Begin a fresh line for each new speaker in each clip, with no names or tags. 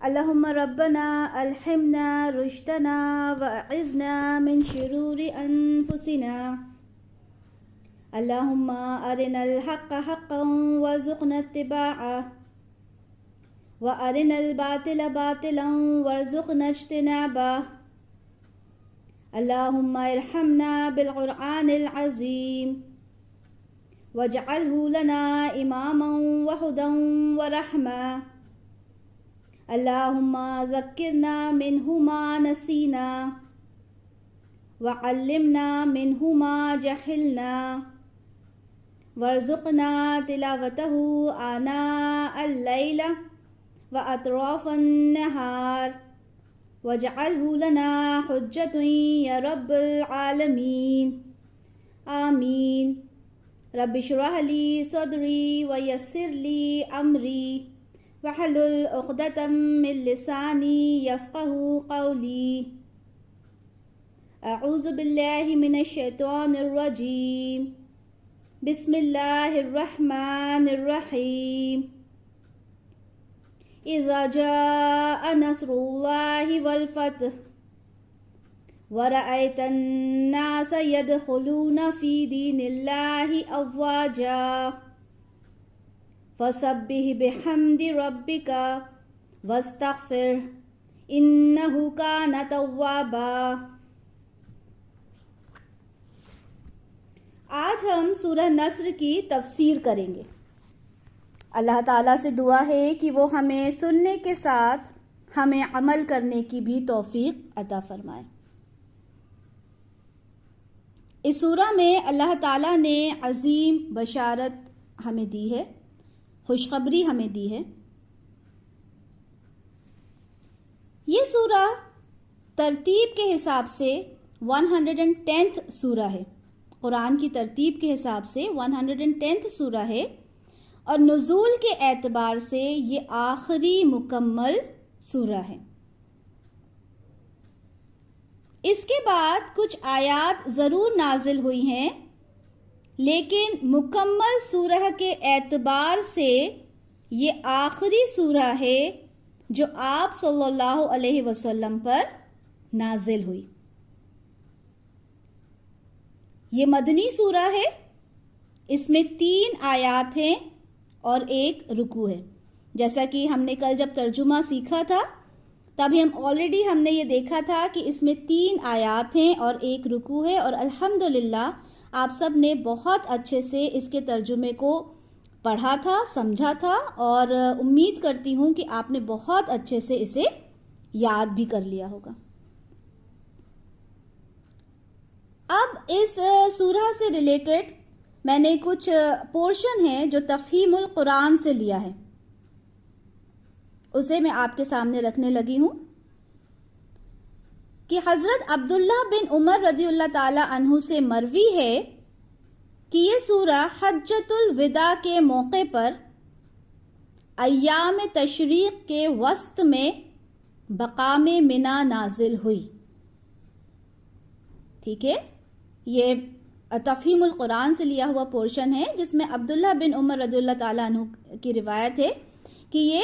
اللهم ربنا ألهمنا رشدنا وأعذنا من شرور أنفسنا. اللهم أرنا الحق حقا وارزقنا اتباعه وأرنا الباطل باطلا وارزقنا اجتنابه. اللهم ارحمنا بالقرآن العظيم واجعله لنا إماما وهدى ورحمة. اللهم ذكرنا منه ما نسينا وعلمنا منه ما جهلنا وارزقنا تلاوته آناء الليل وأطراف النهار واجعله لنا حجة يا رب العالمين. آمين. رب اشرح لي صدري ويسر لي أمري واحلل عقدة من لساني يفقه قولي. أعوذ بالله من الشيطان الرجيم. بسم الله الرحمن الرحيم. إذا جاء نصر الله والفتح ورأيت الناس يدخلون في دين الله أفواجا فسبح بحمد ربك واستغفر إنه كان توابا. آج ہم سورہ نصر کی تفسیر کریں گے. اللہ تعالیٰ سے دعا ہے کہ وہ ہمیں سننے کے ساتھ ہمیں عمل کرنے کی بھی توفیق عطا فرمائے. اس سورہ میں اللہ تعالیٰ نے عظیم بشارت ہمیں دی ہے، خوشخبری ہمیں دی ہے. یہ سورہ ترتیب کے حساب سے 110th سورہ ہے. قرآن کی ترتیب کے حساب سے 110th سورہ ہے اور نزول کے اعتبار سے یہ آخری مکمل سورہ ہے. اس کے بعد کچھ آیات ضرور نازل ہوئی ہیں، لیکن مکمل سورہ کے اعتبار سے یہ آخری سورہ ہے جو آپ صلی اللہ علیہ وسلم پر نازل ہوئی. یہ مدنی سورہ ہے. اس میں 3 آیات ہیں اور 1 رکوع ہے. جیسا کہ ہم نے کل جب ترجمہ سیکھا تھا تب ہم نے یہ دیکھا تھا کہ اس میں 3 آیات ہیں اور 1 رکوع ہے، اور الحمدللہ آپ سب نے بہت اچھے سے اس کے ترجمے کو پڑھا تھا، سمجھا تھا، اور امید کرتی ہوں کہ آپ نے بہت اچھے سے اسے یاد بھی کر لیا ہوگا. اب اس سورہ سے ریلیٹڈ میں نے کچھ پورشن ہیں جو تفہیم القرآن سے لیا ہے، اسے میں آپ کے سامنے رکھنے لگی ہوں. کہ حضرت عبداللہ بن عمر رضی اللہ تعالی عنہ سے مروی ہے کہ یہ سورہ حجۃ الوداع کے موقع پر ایام تشریق کے وسط میں مقام منی نازل ہوئی. ٹھیک ہے، یہ تفہیم القرآن سے لیا ہوا پورشن ہے جس میں عبداللہ بن عمر رضی اللہ تعالیٰ عنہ کی روایت ہے کہ یہ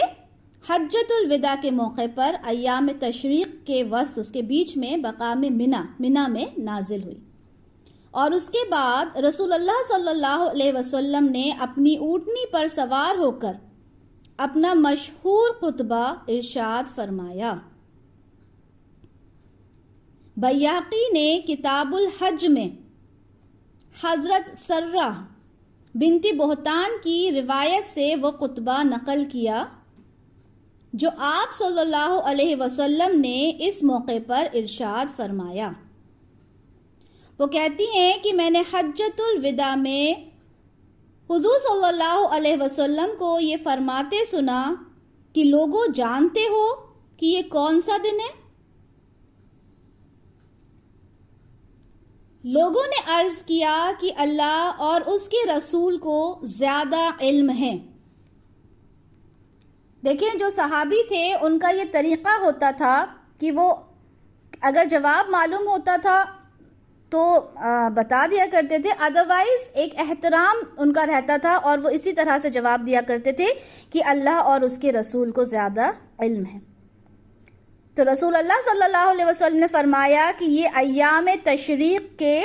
حجۃ الوداع کے موقع پر ایام تشریق کے وسط، اس کے بیچ میں مقام منی میں نازل ہوئی. اور اس کے بعد رسول اللہ صلی اللہ علیہ وسلم نے اپنی اونٹنی پر سوار ہو کر اپنا مشہور خطبہ ارشاد فرمایا. بیاقی نے کتاب الحج میں حضرت سرہ بنت بہتان کی روایت سے وہ خطبہ نقل کیا جو آپ صلی اللہ علیہ وسلم نے اس موقع پر ارشاد فرمایا. وہ کہتی ہیں کہ میں نے حجۃ الوداع میں حضور صلی اللہ علیہ وسلم کو یہ فرماتے سنا کہ لوگوں جانتے ہو کہ یہ کون سا دن ہے؟ لوگوں نے عرض کیا کہ اللہ اور اس کے رسول کو زیادہ علم ہے. دیکھیں جو صحابی تھے ان کا یہ طریقہ ہوتا تھا کہ وہ اگر جواب معلوم ہوتا تھا تو بتا دیا کرتے تھے، ادروائز ایک احترام ان کا رہتا تھا اور وہ اسی طرح سے جواب دیا کرتے تھے کہ اللہ اور اس کے رسول کو زیادہ علم ہے. تو رسول اللہ صلی اللہ علیہ وسلم نے فرمایا کہ یہ ایام تشریق کے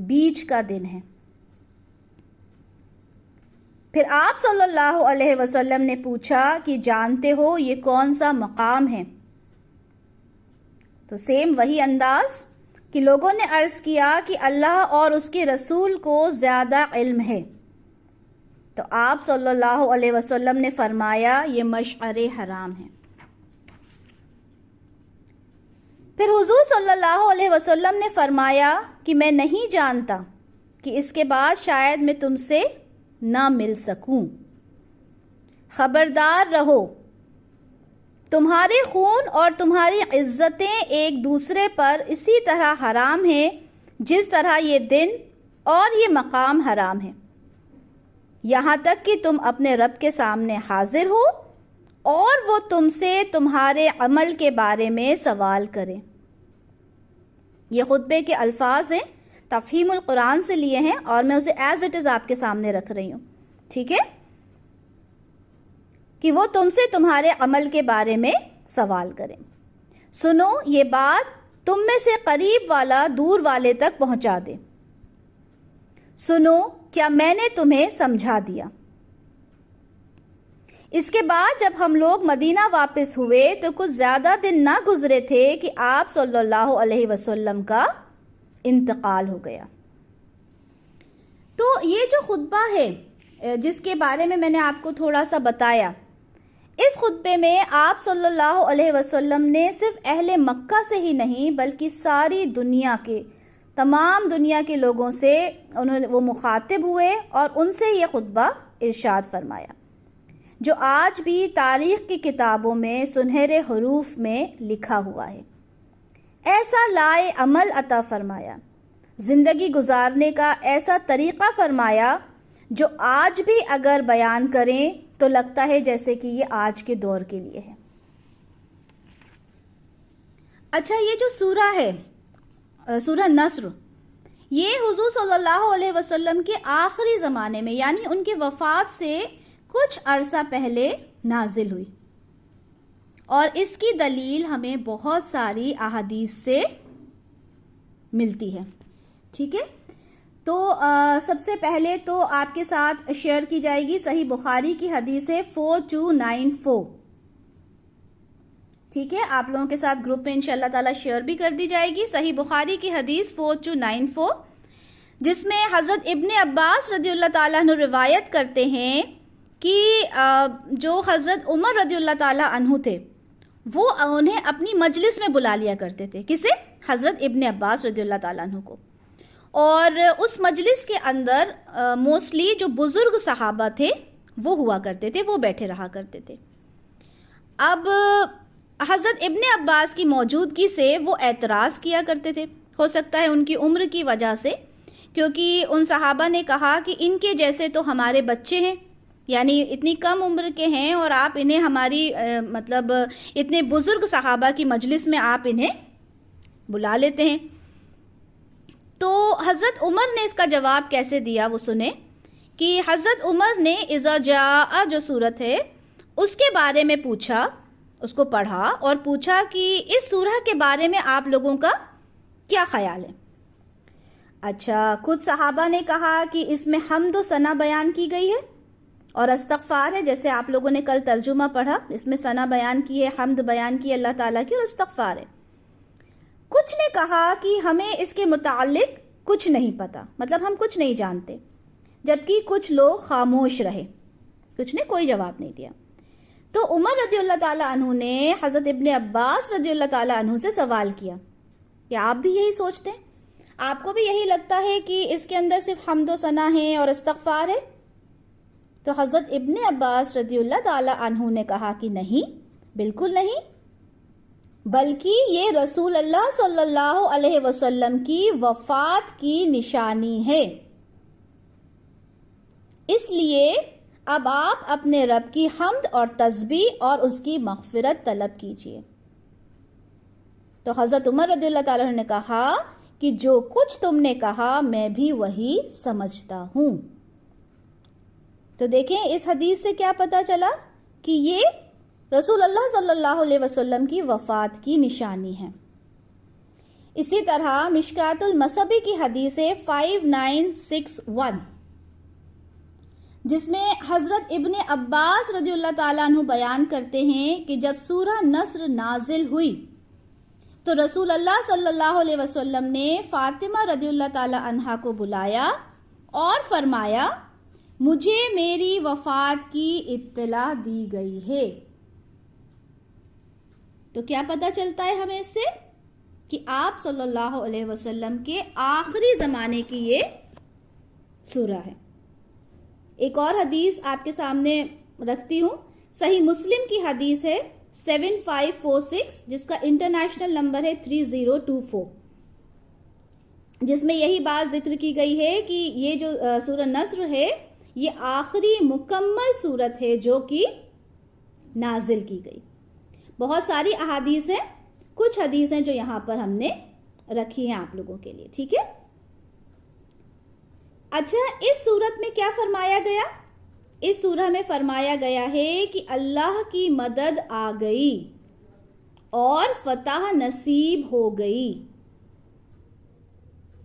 بیچ کا دن ہے۔ پھر آپ صلی اللہ علیہ وسلم نے پوچھا کہ جانتے ہو یہ کون سا مقام ہے؟ تو سیم وہی انداز کہ لوگوں نے عرض کیا کہ اللہ اور اس کے رسول کو زیادہ علم ہے۔ تو آپ صلی اللہ علیہ وسلم نے فرمایا یہ مشعر حرام ہے۔ پھر حضور صلی اللہ علیہ وسلم نے فرمایا کہ میں نہیں جانتا کہ اس کے بعد شاید میں تم سے نہ مل سکوں، خبردار رہو، تمہارے خون اور تمہاری عزتیں ایک دوسرے پر اسی طرح حرام ہیں جس طرح یہ دن اور یہ مقام حرام ہے، یہاں تک کہ تم اپنے رب کے سامنے حاضر ہو اور وہ تم سے تمہارے عمل کے بارے میں سوال کریں۔ یہ خطبے کے الفاظ ہیں، تفہیم القرآن سے لیے ہیں اور میں اسے ایز اٹ از آپ کے سامنے رکھ رہی ہوں، ٹھیک ہے، کہ وہ تم سے تمہارے عمل کے بارے میں سوال کریں۔ سنو، یہ بات تم میں سے قریب والا دور والے تک پہنچا دے۔ سنو، کیا میں نے تمہیں سمجھا دیا؟ اس کے بعد جب ہم لوگ مدینہ واپس ہوئے تو کچھ زیادہ دن نہ گزرے تھے کہ آپ صلی اللہ علیہ وسلم کا انتقال ہو گیا۔ تو یہ جو خطبہ ہے جس کے بارے میں نے آپ کو تھوڑا سا بتایا، اس خطبے میں آپ صلی اللہ علیہ وسلم نے صرف اہل مکہ سے ہی نہیں بلکہ ساری دنیا کے تمام دنیا کے لوگوں سے وہ مخاطب ہوئے اور ان سے یہ خطبہ ارشاد فرمایا، جو آج بھی تاریخ کی کتابوں میں سنہرے حروف میں لکھا ہوا ہے۔ ایسا لائے عمل عطا فرمایا، زندگی گزارنے کا ایسا طریقہ فرمایا جو آج بھی اگر بیان کریں تو لگتا ہے جیسے کہ یہ آج کے دور کے لیے ہے۔ اچھا، یہ جو سورہ ہے سورہ نصر، یہ حضور صلی اللہ علیہ وسلم کے آخری زمانے میں یعنی ان کی وفات سے کچھ عرصہ پہلے نازل ہوئی، اور اس کی دلیل ہمیں بہت ساری احادیث سے ملتی ہے، ٹھیک ہے۔ تو سب سے پہلے تو آپ کے ساتھ شیئر کی جائے گی صحیح بخاری کی حدیث ہے 4294، ٹھیک ہے، آپ لوگوں کے ساتھ گروپ میں انشاءاللہ تعالی شیئر بھی کر دی جائے گی۔ صحیح بخاری کی حدیث 4294، جس میں حضرت ابن عباس رضی اللہ تعالیٰ عنہ روایت کرتے ہیں کہ جو حضرت عمر رضی اللہ تعالیٰ عنہ تھے وہ انہیں اپنی مجلس میں بلا لیا کرتے تھے۔ کسے؟ حضرت ابن عباس رضی اللہ تعالیٰ عنہ کو۔ اور اس مجلس کے اندر موسٹلی جو بزرگ صحابہ تھے وہ ہوا کرتے تھے، وہ بیٹھے رہا کرتے تھے۔ اب حضرت ابن عباس کی موجودگی سے وہ اعتراض کیا کرتے تھے، ہو سکتا ہے ان کی عمر کی وجہ سے، کیونکہ ان صحابہ نے کہا کہ ان کے جیسے تو ہمارے بچے ہیں، یعنی اتنی کم عمر کے ہیں اور آپ انہیں ہماری مطلب اتنے بزرگ صحابہ کی مجلس میں آپ انہیں بلا لیتے ہیں۔ تو حضرت عمر نے اس کا جواب کیسے دیا وہ سنیں کہ حضرت عمر نے اذا جاء جو سورت ہے اس کے بارے میں پوچھا، اس کو پڑھا اور پوچھا کہ اس سورہ کے بارے میں آپ لوگوں کا کیا خیال ہے۔ اچھا، کچھ صحابہ نے کہا کہ اس میں حمد و ثنا بیان کی گئی ہے اور استغفار ہے، جیسے آپ لوگوں نے کل ترجمہ پڑھا، اس میں ثنا بیان کی ہے، حمد بیان کی اللہ تعالیٰ کی، اور استغفار ہے۔ کچھ نے کہا کہ ہمیں اس کے متعلق کچھ نہیں پتا، مطلب ہم کچھ نہیں جانتے، جبکہ کچھ لوگ خاموش رہے، کچھ نے کوئی جواب نہیں دیا۔ تو عمر رضی اللہ تعالیٰ عنہ نے حضرت ابن عباس رضی اللہ تعالیٰ عنہ سے سوال کیا کہ آپ بھی یہی سوچتے ہیں؟ آپ کو بھی یہی لگتا ہے کہ اس کے اندر صرف حمد و ثنا ہے اور استغفار ہے؟ تو حضرت ابن عباس رضی اللہ تعالیٰ عنہ نے کہا کہ نہیں، بالکل نہیں، بلکہ یہ رسول اللہ صلی اللہ علیہ وسلم کی وفات کی نشانی ہے، اس لیے اب آپ اپنے رب کی حمد اور تسبیح اور اس کی مغفرت طلب کیجیے۔ تو حضرت عمر رضی اللہ تعالیٰ عنہ نے کہا کہ جو کچھ تم نے کہا میں بھی وہی سمجھتا ہوں۔ تو دیکھیں اس حدیث سے کیا پتہ چلا کہ یہ رسول اللہ صلی اللہ علیہ وسلم کی وفات کی نشانی ہے۔ اسی طرح مشکات المصبی کی حدیث 5961 جس میں حضرت ابن عباس رضی اللہ تعالیٰ عنہ بیان کرتے ہیں کہ جب سورہ نصر نازل ہوئی تو رسول اللہ صلی اللہ علیہ وسلم نے فاطمہ رضی اللہ تعالیٰ عنہا کو بلایا اور فرمایا مجھے میری وفات کی اطلاع دی گئی ہے۔ تو کیا پتہ چلتا ہے ہمیں اس سے کہ آپ صلی اللہ علیہ وسلم کے آخری زمانے کی یہ سورہ ہے۔ ایک اور حدیث آپ کے سامنے رکھتی ہوں، صحیح مسلم کی حدیث ہے 7546 جس کا انٹرنیشنل نمبر ہے 3024، جس میں یہی بات ذکر کی گئی ہے کہ یہ جو سورہ نصر ہے یہ آخری مکمل سورت ہے جو کہ نازل کی گئی۔ بہت ساری احادیث ہیں، کچھ حدیث ہیں جو یہاں پر ہم نے رکھی ہیں آپ لوگوں کے لیے، ٹھیک ہے۔ اچھا، اس سورت میں کیا فرمایا گیا؟ اس سورہ میں فرمایا گیا ہے کہ اللہ کی مدد آ گئی اور فتح نصیب ہو گئی،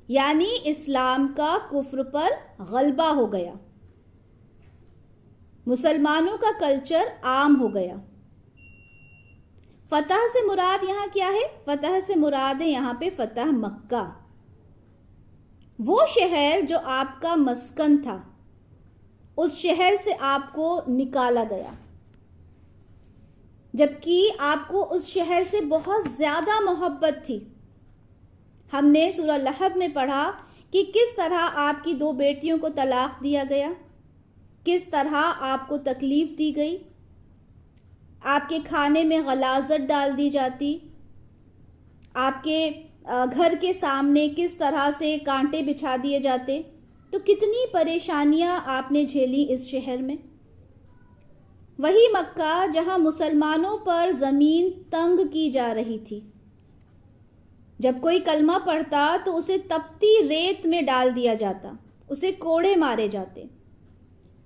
یعنی اسلام کا کفر پر غلبہ ہو گیا، مسلمانوں کا کلچر عام ہو گیا۔ فتح سے مراد یہاں کیا ہے؟ فتح سے مراد ہے یہاں پہ فتح مکہ، وہ شہر جو آپ کا مسکن تھا، اس شہر سے آپ کو نکالا گیا، جبکہ آپ کو اس شہر سے بہت زیادہ محبت تھی۔ ہم نے سورہ لہب میں پڑھا کہ کس طرح آپ کی 2 بیٹیوں کو طلاق دیا گیا، کس طرح آپ کو تکلیف دی گئی، آپ کے کھانے میں غلاظت ڈال دی جاتی، آپ کے گھر کے سامنے کس طرح سے کانٹے بچھا دیے جاتے، تو کتنی پریشانیاں آپ نے جھیلی اس شہر میں۔ وہی مکہ جہاں مسلمانوں پر زمین تنگ کی جا رہی تھی، جب کوئی کلمہ پڑھتا تو اسے تپتی ریت میں ڈال دیا جاتا، اسے کوڑے مارے جاتے۔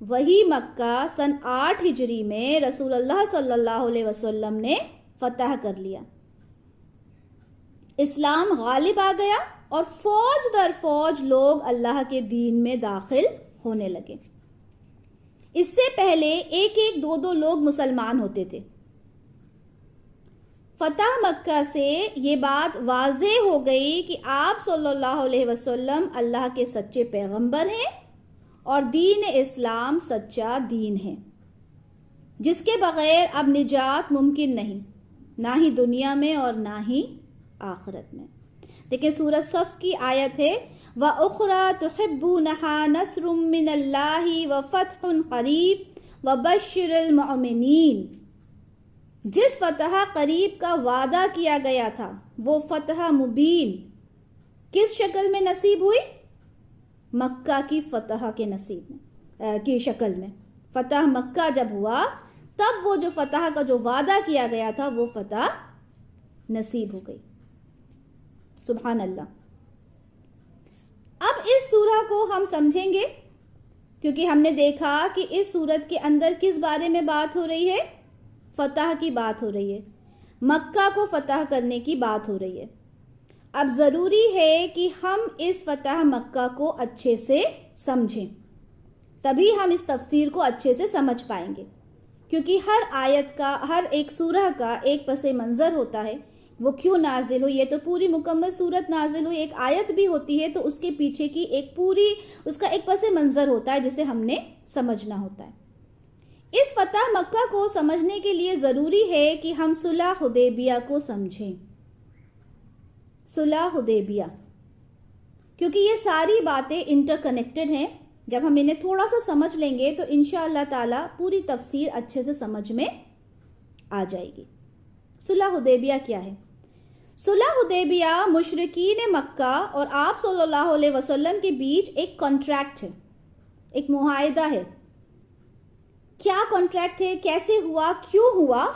وہی مکہ سن 8 ہجری میں رسول اللہ صلی اللہ علیہ وسلم نے فتح کر لیا، اسلام غالب آ گیا اور فوج در فوج لوگ اللہ کے دین میں داخل ہونے لگے۔ اس سے پہلے 1-1 2-2 لوگ مسلمان ہوتے تھے۔ فتح مکہ سے یہ بات واضح ہو گئی کہ آپ صلی اللہ علیہ وسلم اللہ کے سچے پیغمبر ہیں اور دین اسلام سچا دین ہے، جس کے بغیر اب نجات ممکن نہیں، نہ ہی دنیا میں اور نہ ہی آخرت میں۔ دیکھیں سورہ صف کی آیت ہے وَأُخْرَى تُحِبُّونَهَا نَصْرٌ مِّنَ اللَّهِ وَفَتْحٌ قَرِيبٌ وَبَشِّرِ الْمُؤْمِنِينَ۔ جس فتح قریب کا وعدہ کیا گیا تھا وہ فتح مبین کس شکل میں نصیب ہوئی؟ مکہ کی فتح کے نصیب میں کی شکل میں۔ فتح مکہ جب ہوا تب وہ جو فتح کا جو وعدہ کیا گیا تھا وہ فتح نصیب ہو گئی۔ سبحان اللہ۔ اب اس سورہ کو ہم سمجھیں گے کیونکہ ہم نے دیکھا کہ اس سورت کے اندر کس بارے میں بات ہو رہی ہے؟ فتح کی بات ہو رہی ہے، مکہ کو فتح کرنے کی بات ہو رہی ہے۔ اب ضروری ہے کہ ہم اس فتح مکہ کو اچھے سے سمجھیں، تبھی ہم اس تفسیر کو اچھے سے سمجھ پائیں گے، کیونکہ ہر آیت کا، ہر ایک سورہ کا ایک پس منظر ہوتا ہے، وہ کیوں نازل ہوئی، یہ تو پوری مکمل سورت نازل ہوئی، ایک آیت بھی ہوتی ہے تو اس کے پیچھے کی ایک پوری اس کا ایک پس منظر ہوتا ہے جسے ہم نے سمجھنا ہوتا ہے۔ اس فتح مکہ کو سمجھنے کے لیے ضروری ہے کہ ہم صلح حدیبیہ کو سمجھیں، صلح حدیبیہ، کیونکہ یہ ساری باتیں انٹر کنیکٹڈ ہیں۔ جب ہم انہیں تھوڑا سا سمجھ لیں گے تو انشاءاللہ تعالی پوری تفسیر اچھے سے سمجھ میں آ جائے گی۔ صلح حدیبیہ کیا ہے؟ صلح حدیبیہ مشرکین مکہ اور آپ صلی اللہ علیہ وسلم کے بیچ ایک کانٹریکٹ ہے، ایک معاہدہ ہے۔ کیا کانٹریکٹ ہے، کیسے ہوا، کیوں ہوا،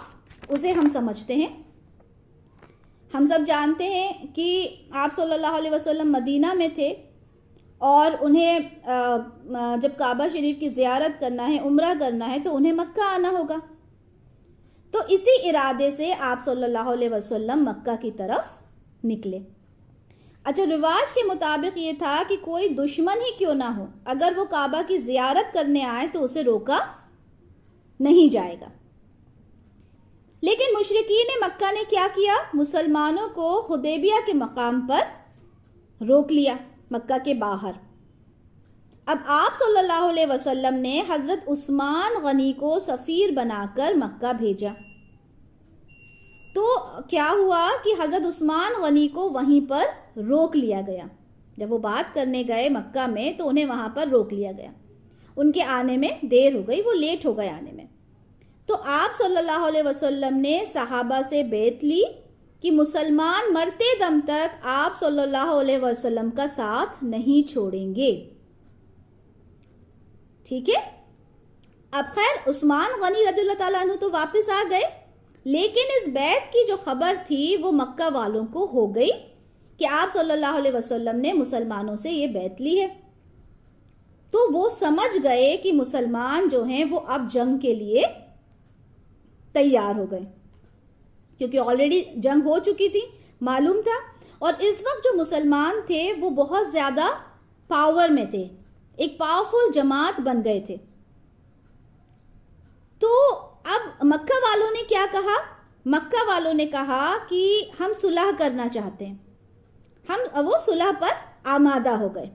اسے ہم سمجھتے ہیں۔ ہم سب جانتے ہیں کہ آپ صلی اللہ علیہ وسلم مدینہ میں تھے اور انہیں جب کعبہ شریف کی زیارت کرنا ہے، عمرہ کرنا ہے تو انہیں مکہ آنا ہوگا۔ تو اسی ارادے سے آپ صلی اللہ علیہ وسلم مکہ کی طرف نکلے. اچھا، رواج کے مطابق یہ تھا کہ کوئی دشمن ہی کیوں نہ ہو، اگر وہ کعبہ کی زیارت کرنے آئے تو اسے روکا نہیں جائے گا. لیکن مشرکین مکہ نے کیا کیا؟ مسلمانوں کو حدیبیہ کے مقام پر روک لیا، مکہ کے باہر. اب آپ صلی اللہ علیہ وسلم نے حضرت عثمان غنی کو سفیر بنا کر مکہ بھیجا. تو کیا ہوا کہ حضرت عثمان غنی کو وہیں پر روک لیا گیا. جب وہ بات کرنے گئے مکہ میں تو انہیں وہاں پر روک لیا گیا. ان کے آنے میں دیر ہو گئی، وہ لیٹ ہو گئے آنے میں. تو آپ صلی اللہ علیہ وسلم نے صحابہ سے بیعت لی کہ مسلمان مرتے دم تک آپ صلی اللہ علیہ وسلم کا ساتھ نہیں چھوڑیں گے. ٹھیک ہے. اب خیر عثمان غنی رضی اللہ تعالیٰ عنہ تو واپس آ گئے، لیکن اس بیعت کی جو خبر تھی وہ مکہ والوں کو ہو گئی کہ آپ صلی اللہ علیہ وسلم نے مسلمانوں سے یہ بیعت لی ہے. تو وہ سمجھ گئے کہ مسلمان جو ہیں وہ اب جنگ کے لیے تیار ہو گئے، کیونکہ آلریڈی جنگ ہو چکی تھی، معلوم تھا. اور اس وقت جو مسلمان تھے وہ بہت زیادہ پاور میں تھے، ایک پاورفل جماعت بن گئے تھے. تو اب مکہ والوں نے کیا کہا؟ مکہ والوں نے کہا کہ ہم صلح کرنا چاہتے ہیں. وہ صلح پر آمادہ ہو گئے.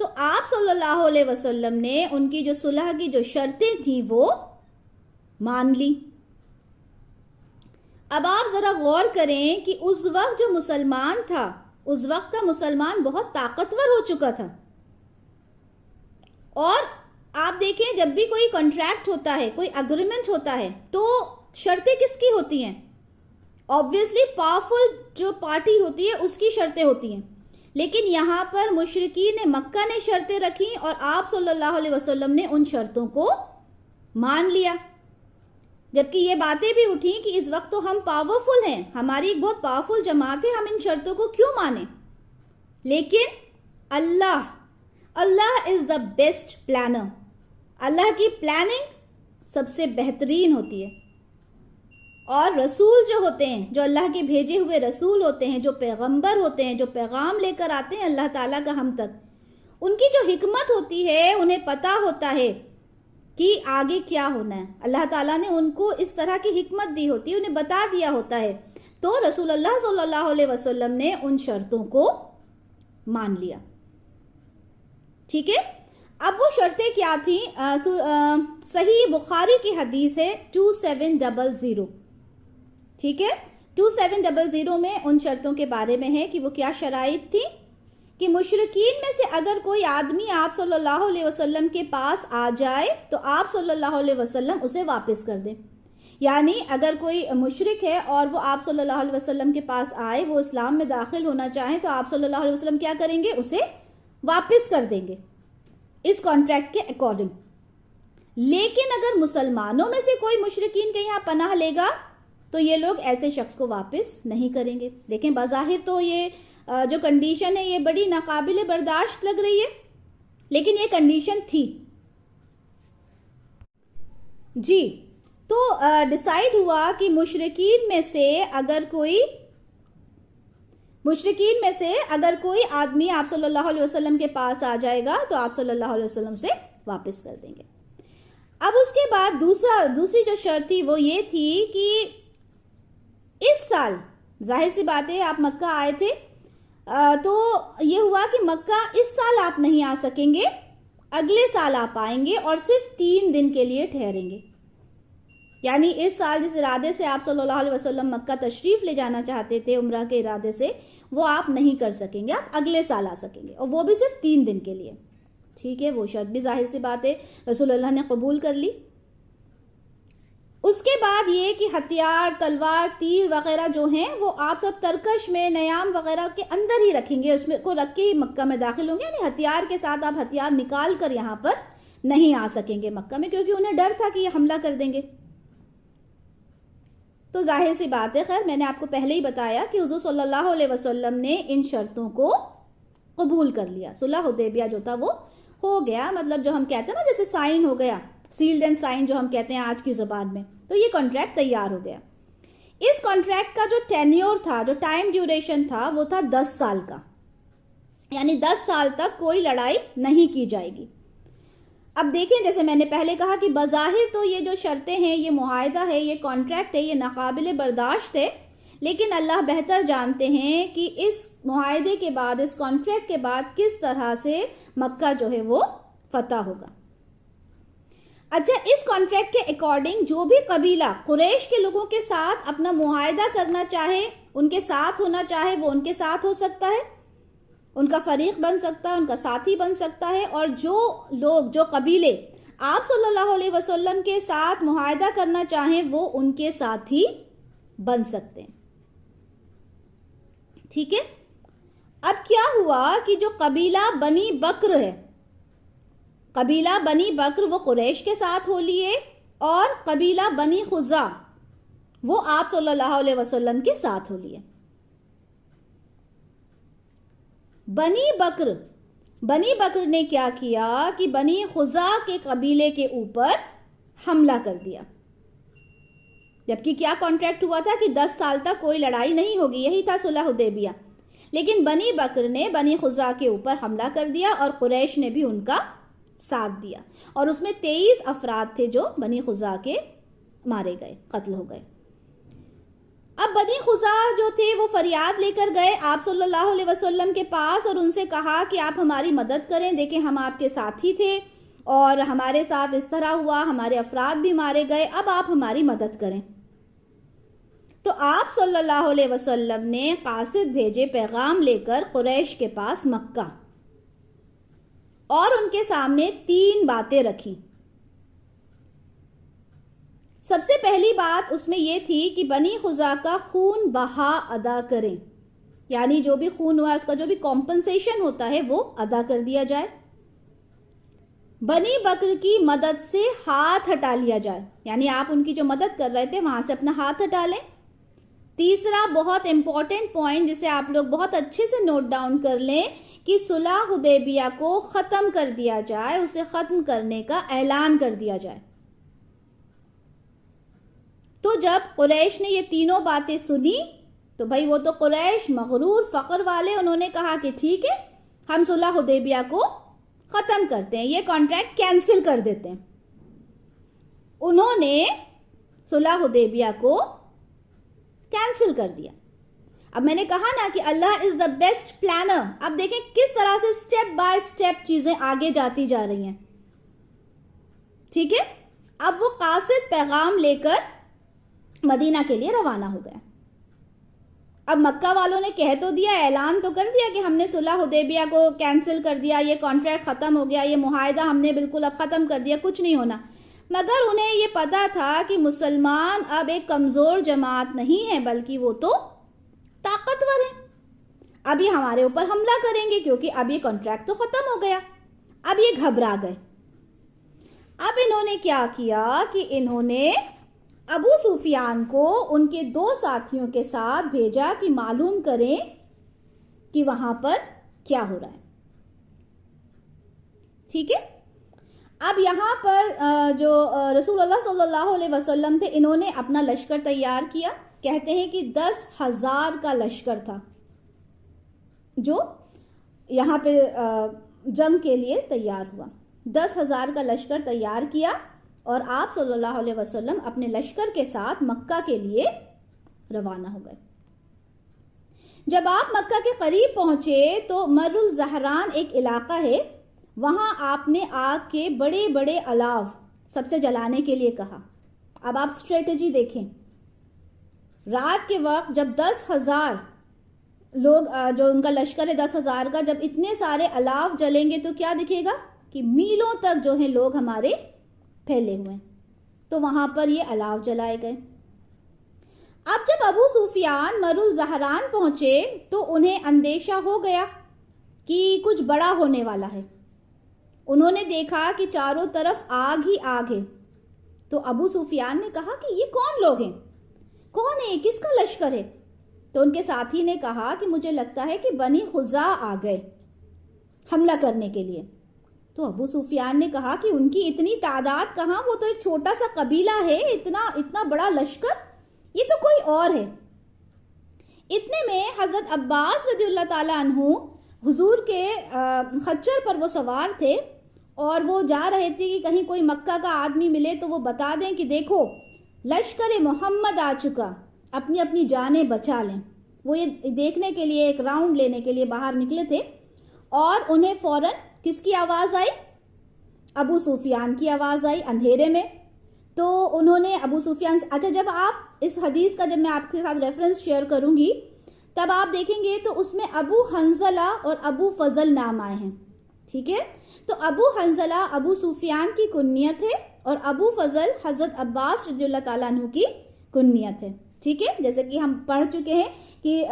تو آپ صلی اللہ علیہ وسلم نے ان کی جو صلح کی جو شرطیں تھیں وہ مان لی. اب آپ ذرا غور کریں کہ اس وقت جو مسلمان تھا، اس وقت کا مسلمان بہت طاقتور ہو چکا تھا. اور آپ دیکھیں جب بھی کوئی کانٹریکٹ ہوتا ہے، کوئی اگریمنٹ ہوتا ہے، تو شرطیں کس کی ہوتی ہیں؟ آبویسلی پاورفل جو پارٹی ہوتی ہے اس کی شرطیں ہوتی ہیں. لیکن یہاں پر مشرکین مکہ نے شرطیں رکھی اور آپ صلی اللہ علیہ وسلم نے ان شرطوں کو مان لیا. جبکہ یہ باتیں بھی اٹھیں کہ اس وقت تو ہم پاورفل ہیں، ہماری ایک بہت پاورفل جماعت ہے، ہم ان شرطوں کو کیوں مانیں؟ لیکن اللہ از دا بیسٹ پلانر. اللہ کی پلاننگ سب سے بہترین ہوتی ہے. اور رسول جو ہوتے ہیں، جو اللہ کے بھیجے ہوئے رسول ہوتے ہیں، جو پیغمبر ہوتے ہیں، جو پیغام لے کر آتے ہیں اللہ تعالیٰ کا ہم تک، ان کی جو حکمت ہوتی ہے انہیں پتہ ہوتا ہے کہ آگے کیا ہونا ہے. اللہ تعالیٰ نے ان کو اس طرح کی حکمت دی ہوتی ہے، انہیں بتا دیا ہوتا ہے. تو رسول اللہ صلی اللہ علیہ وسلم نے ان شرطوں کو مان لیا. ٹھیک ہے. اب وہ شرطیں کیا تھیں؟ صحیح بخاری کی حدیث ہے 2700. ٹھیک ہے. 2700 میں ان شرطوں کے بارے میں ہے کہ وہ کیا شرائط تھی کہ مشرکین میں سے اگر کوئی آدمی آپ صلی اللہ علیہ وسلم کے پاس آ جائے تو آپ صلی اللہ علیہ وسلم اسے واپس کر دیں. یعنی اگر کوئی مشرک ہے اور وہ آپ صلی اللہ علیہ وسلم کے پاس آئے، وہ اسلام میں داخل ہونا چاہیں، تو آپ صلی اللہ علیہ وسلم کیا کریں گے؟ اسے واپس کر دیں گے اس کانٹریکٹ کے اکارڈنگ. لیکن اگر مسلمانوں میں سے کوئی مشرکین کے یہاں پناہ لے گا تو یہ لوگ ایسے شخص کو واپس نہیں کریں گے. دیکھیں بظاہر تو یہ جو کنڈیشن ہے یہ بڑی ناقابل برداشت لگ رہی ہے، لیکن یہ کنڈیشن تھی. جی، تو ڈیسائیڈ ہوا کہ مشرکین میں سے اگر کوئی آدمی آپ صلی اللہ علیہ وسلم کے پاس آ جائے گا تو آپ صلی اللہ علیہ وسلم سے واپس کر دیں گے. اب اس کے بعد دوسری جو شرط تھی وہ یہ تھی کہ اس سال، ظاہر سی بات ہے آپ مکہ آئے تھے، تو یہ ہوا کہ مکہ اس سال آپ نہیں آ سکیں گے، اگلے سال آپ آئیں گے اور صرف 3 دن کے لیے ٹھہریں گے. یعنی اس سال جس ارادے سے آپ صلی اللہ علیہ وسلم مکہ تشریف لے جانا چاہتے تھے عمرہ کے ارادے سے، وہ آپ نہیں کر سکیں گے، آپ اگلے سال آ سکیں گے، اور وہ بھی صرف 3 دن کے لیے. ٹھیک ہے. وہ شرط بھی ظاہر سی بات ہے رسول اللہ نے قبول کر لی. اس کے بعد یہ کہ ہتھیار، تلوار، تیر وغیرہ جو ہیں وہ آپ سب ترکش میں، نیام وغیرہ کے اندر ہی رکھیں گے، اس میں کو رکھ کے ہی مکہ میں داخل ہوں گے. یعنی ہتھیار کے ساتھ آپ ہتھیار نکال کر یہاں پر نہیں آ سکیں گے مکہ میں، کیونکہ انہیں ڈر تھا کہ یہ حملہ کر دیں گے. تو ظاہر سی بات ہے، خیر میں نے آپ کو پہلے ہی بتایا کہ حضور صلی اللہ علیہ وسلم نے ان شرطوں کو قبول کر لیا. صلح حدیبیہ جو تھا وہ ہو گیا، مطلب جو ہم کہتے ہیں نا جیسے سائن ہو گیا، سیلڈ اینڈ سائن جو ہم کہتے ہیں آج کی زبان میں. تو یہ کانٹریکٹ تیار ہو گیا. اس کانٹریکٹ کا جو ٹینیور تھا, جو ٹائم ڈیوریشن تھا, وہ تھا 10 سال کا, یعنی 10 سال تک کوئی لڑائی نہیں کی جائے گی. اب دیکھیں, جیسے میں نے پہلے کہا کہ بظاہر تو یہ جو شرطیں ہیں, یہ معاہدہ ہے, یہ کانٹریکٹ ہے, یہ ناقابل برداشت ہے, لیکن اللہ بہتر جانتے ہیں کہ اس معاہدے کے بعد, اس کانٹریکٹ کے بعد کس طرح سے مکہ جو ہے وہ فتح ہوگا. اچھا, اس کانٹریکٹ کے اکارڈنگ جو بھی قبیلہ قریش کے لوگوں کے ساتھ اپنا معاہدہ کرنا چاہے, ان کے ساتھ ہونا چاہے, وہ ان کے ساتھ ہو سکتا ہے, ان کا فریق بن سکتا ہے, ان کا ساتھی بن سکتا ہے. اور جو لوگ, جو قبیلے آپ صلی اللہ علیہ وسلم کے ساتھ معاہدہ کرنا چاہیں, وہ ان کے ساتھی بن سکتے ہیں. ٹھیک ہے. اب کیا ہوا کہ جو قبیلہ بنی بکر ہے, قبیلہ بنی بکر وہ قریش کے ساتھ ہو لیے, اور قبیلہ بنی خزاع وہ آپ صلی اللہ علیہ وسلم کے ساتھ ہو لیے. بنی بکر نے کیا کیا کہ بنی خزاع کے قبیلے کے اوپر حملہ کر دیا, جبکہ کیا کانٹریکٹ ہوا تھا کہ 10 سال تک کوئی لڑائی نہیں ہوگی, یہی تھا صلح حدیبیہ. لیکن بنی بکر نے بنی خزاع کے اوپر حملہ کر دیا, اور قریش نے بھی ان کا ساتھ دیا, اور اس میں 23 افراد تھے جو بنی خزاع کے مارے گئے, قتل ہو گئے. اب بنی خزاع جو تھے وہ فریاد لے کر گئے آپ صلی اللہ علیہ وسلم کے پاس, اور ان سے کہا کہ آپ ہماری مدد کریں, دیکھیں ہم آپ کے ساتھی تھے اور ہمارے ساتھ اس طرح ہوا, ہمارے افراد بھی مارے گئے, اب آپ ہماری مدد کریں. تو آپ صلی اللہ علیہ وسلم نے قاصد بھیجے پیغام لے کر قریش کے پاس مکہ, اور ان کے سامنے 3 باتیں رکھی. سب سے پہلی بات اس میں یہ تھی کہ بنی خزاع کا خون بہا ادا کریں, یعنی جو بھی خون ہوا اس کا جو بھی کمپنسیشن ہوتا ہے وہ ادا کر دیا جائے. بنی بکر کی مدد سے ہاتھ ہٹا لیا جائے, یعنی آپ ان کی جو مدد کر رہے تھے وہاں سے اپنا ہاتھ ہٹا لیں. تیسرا بہت امپورٹنٹ پوائنٹ جسے آپ لوگ بہت اچھے سے نوٹ ڈاؤن کر لیں کہ صلح حدیبیہ کو ختم کر دیا جائے, اسے ختم کرنے کا اعلان کر دیا جائے. تو جب قریش نے یہ تینوں باتیں سنی تو بھائی وہ تو قریش مغرور فقر والے, انہوں نے کہا کہ ٹھیک ہے ہم صلح حدیبیہ کو ختم کرتے ہیں, یہ کانٹریکٹ کینسل کر دیتے ہیں. انہوں نے صلح حدیبیہ کو کینسل کر دیا. اب میں نے کہا نا کہ اللہ از دا بیسٹ پلانر. اب دیکھیں کس طرح سے سٹیپ بائی سٹیپ چیزیں آگے جاتی جا رہی ہیں. ٹھیک ہے. اب وہ قاصد پیغام لے کر مدینہ کے لیے روانہ ہو گیا. اب مکہ والوں نے کہہ تو دیا, اعلان تو کر دیا کہ ہم نے صلح حدیبیہ کو کینسل کر دیا, یہ کانٹریکٹ ختم ہو گیا, یہ معاہدہ ہم نے بالکل اب ختم کر دیا, کچھ نہیں ہونا. مگر انہیں یہ پتا تھا کہ مسلمان اب ایک کمزور جماعت نہیں ہے, بلکہ وہ تو طاقتور ہیں. اب یہ ہمارے اوپر حملہ کریں گے کیونکہ اب یہ کانٹریکٹ تو ختم ہو گیا. اب یہ گھبرا گئے. اب انہوں نے کیا کیا کہ انہوں نے ابو سفیان کو ان کے 2 ساتھیوں کے ساتھ بھیجا کہ معلوم کریں کہ وہاں پر کیا ہو رہا ہے. ٹھیک ہے. اب یہاں پر جو رسول اللہ صلی اللہ علیہ وسلم تھے, انہوں نے اپنا لشکر تیار کیا. کہتے ہیں کہ 10,000 کا لشکر تھا جو یہاں پہ جنگ کے لیے تیار ہوا. 10,000 کا لشکر تیار کیا, اور آپ صلی اللہ علیہ وسلم اپنے لشکر کے ساتھ مکہ کے لیے روانہ ہو گئے. جب آپ مکہ کے قریب پہنچے تو مر الزہران ایک علاقہ ہے, وہاں آپ نے آگ کے بڑے بڑے الاو سب سے جلانے کے لیے کہا. اب آپ اسٹریٹجی دیکھیں, رات کے وقت جب 10,000 لوگ جو ان کا لشکر ہے 10,000 کا, جب اتنے سارے الاو جلیں گے تو کیا دکھے گا کہ میلوں تک جو ہیں لوگ ہمارے پھیلے ہوئے ہیں. تو وہاں پر یہ الاو جلائے گئے. اب جب ابو سفیان مر الزہران پہنچے تو انہیں اندیشہ ہو گیا کہ کچھ بڑا ہونے والا ہے. انہوں نے دیکھا کہ چاروں طرف آگ ہی آگ ہے. تو ابو سفیان نے کہا کہ یہ کون لوگ ہیں, کون ہے, کس کا لشکر ہے؟ تو ان کے ساتھی نے کہا کہ مجھے لگتا ہے کہ بنی خزاع آ گئے حملہ کرنے کے لیے. تو ابو سفیان نے کہا کہ ان کی اتنی تعداد کہاں، وہ تو ایک چھوٹا سا قبیلہ ہے، اتنا بڑا لشکر یہ تو کوئی اور ہے۔ اتنے میں حضرت عباس رضی اللہ تعالیٰ عنہ حضور کے خچر پر وہ سوار تھے اور وہ جا رہے تھے کہ کہیں کوئی مکہ کا آدمی ملے تو وہ بتا دیں کہ دیکھو لشکر محمد آ چکا، اپنی اپنی جانیں بچا لیں۔ وہ یہ دیکھنے کے لیے، ایک راؤنڈ لینے کے لیے باہر نکلے تھے اور انہیں فوراً کس کی آواز آئی؟ ابو سفیان کی آواز آئی اندھیرے میں۔ تو انہوں نے ابو سفیان سے، اچھا جب آپ اس حدیث کا، جب میں آپ کے ساتھ ریفرنس شیئر کروں گی تب آپ دیکھیں گے تو اس میں ابو حنظلہ اور ابو فضل نام آئے ہیں، ٹھیک ہے؟ تو ابو حنظلہ ابو سفیان کی کنیت ہے اور ابو فضل حضرت عباس رضی اللہ تعالیٰ عنہ کی کنیت ہے، ٹھیک ہے؟ جیسے کہ ہم پڑھ چکے ہیں کہ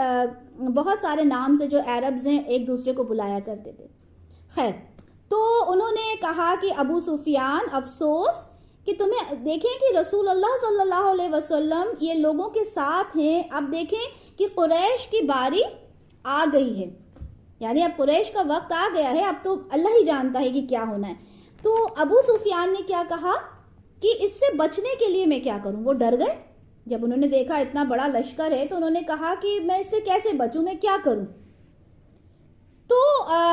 بہت سارے نام سے جو عربز ہیں ایک دوسرے کو بلایا کرتے تھے۔ خیر، تو انہوں نے کہا کہ ابو سفیان افسوس کہ تمہیں، دیکھیں کہ رسول اللہ صلی اللہ علیہ وسلم یہ لوگوں کے ساتھ ہیں، اب دیکھیں کہ قریش کی باری آ گئی ہے، یعنی اب قریش کا وقت آ گیا ہے، اب تو اللہ ہی جانتا ہے کہ کیا ہونا ہے۔ تو ابو سفیان نے کیا کہا کہ اس سے بچنے کے لیے میں کیا کروں؟ وہ ڈر گئے جب انہوں نے دیکھا اتنا بڑا لشکر ہے، تو انہوں نے کہا کہ میں اس سے کیسے بچوں، میں کیا کروں؟ تو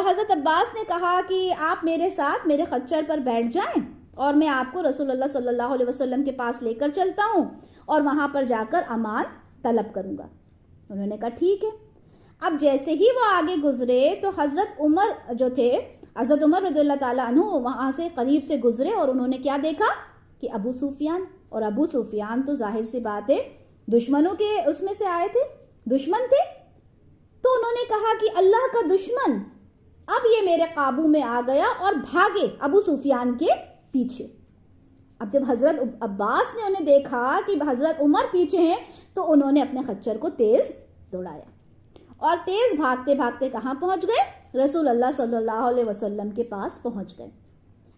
حضرت عباس نے کہا کہ آپ میرے ساتھ میرے خچر پر بیٹھ جائیں اور میں آپ کو رسول اللہ صلی اللہ علیہ وسلم کے پاس لے کر چلتا ہوں اور وہاں پر جا کر امان طلب کروں گا۔ انہوں نے کہا ٹھیک ہے۔ اب جیسے ہی وہ آگے گزرے تو حضرت عمر جو تھے، حضرت عمر رضی اللہ تعالیٰ عنہ وہاں سے قریب سے گزرے اور انہوں نے کیا دیکھا کہ ابو سفیان، اور ابو سفیان تو ظاہر سی بات ہے دشمنوں کے اس میں سے آئے تھے، دشمن تھے۔ تو انہوں نے کہا کہ اللہ کا دشمن اب یہ میرے قابو میں آ گیا، اور بھاگے ابو سفیان کے پیچھے۔ اب جب حضرت عباس نے انہیں دیکھا کہ حضرت عمر پیچھے ہیں تو انہوں نے اپنے خچر کو تیز دوڑایا اور تیز بھاگتے بھاگتے کہاں پہنچ گئے؟ رسول اللہ صلی اللہ علیہ وسلم کے پاس پہنچ گئے۔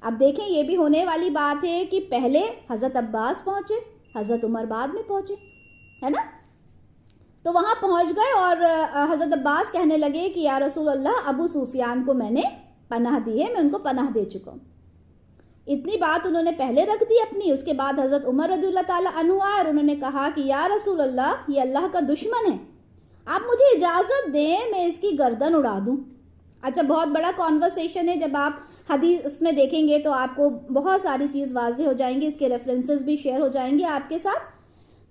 اب دیکھیں یہ بھی ہونے والی بات ہے کہ پہلے حضرت عباس پہنچے، حضرت عمر بعد میں پہنچے، ہے نا؟ تو وہاں پہنچ گئے اور حضرت عباس کہنے لگے کہ یا رسول اللہ، ابو سفیان کو میں نے پناہ دی ہے، میں ان کو پناہ دے چکا ہوں۔ اتنی بات انہوں نے پہلے رکھ دی اپنی۔ اس کے بعد حضرت عمر رضی اللہ تعالیٰ عنہ آئے اور انہوں نے کہا کہ یا رسول اللہ، یہ اللہ کا دشمن ہے، آپ مجھے اجازت دیں میں اس کی گردن اڑا دوں۔ اچھا، بہت بڑا کانورسیشن ہے، جب آپ حدیث اس میں دیکھیں گے تو آپ کو بہت ساری چیز واضح ہو جائیں گی، اس کے ریفرنسز بھی شیئر ہو جائیں گے آپ کے ساتھ۔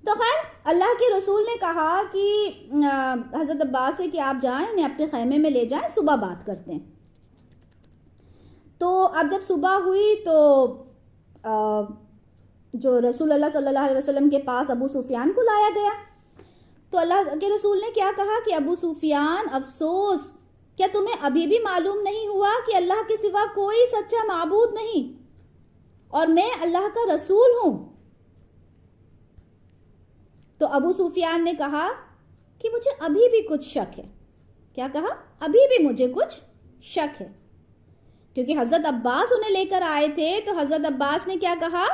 تو خیر، اللہ کے رسول نے کہا کہ حضرت عباس سے کہ آپ جائیں، انہیں اپنے خیمے میں لے جائیں، صبح بات کرتے ہیں۔ تو اب جب صبح ہوئی تو جو رسول اللہ صلی اللہ علیہ وسلم کے پاس ابو سفیان کو لایا گیا۔ تو اللہ کے رسول نے کیا کہا کہ ابو سفیان افسوس، کیا تمہیں ابھی بھی معلوم نہیں ہوا کہ اللہ کے سوا کوئی سچا معبود نہیں اور میں اللہ کا رسول ہوں؟ تو ابو سفیان نے کہا کہ مجھے ابھی بھی کچھ شک ہے۔ کیا کہا؟ ابھی بھی مجھے کچھ شک ہے، کیونکہ حضرت عباس انہیں لے کر آئے تھے۔ تو حضرت عباس نے کیا کہا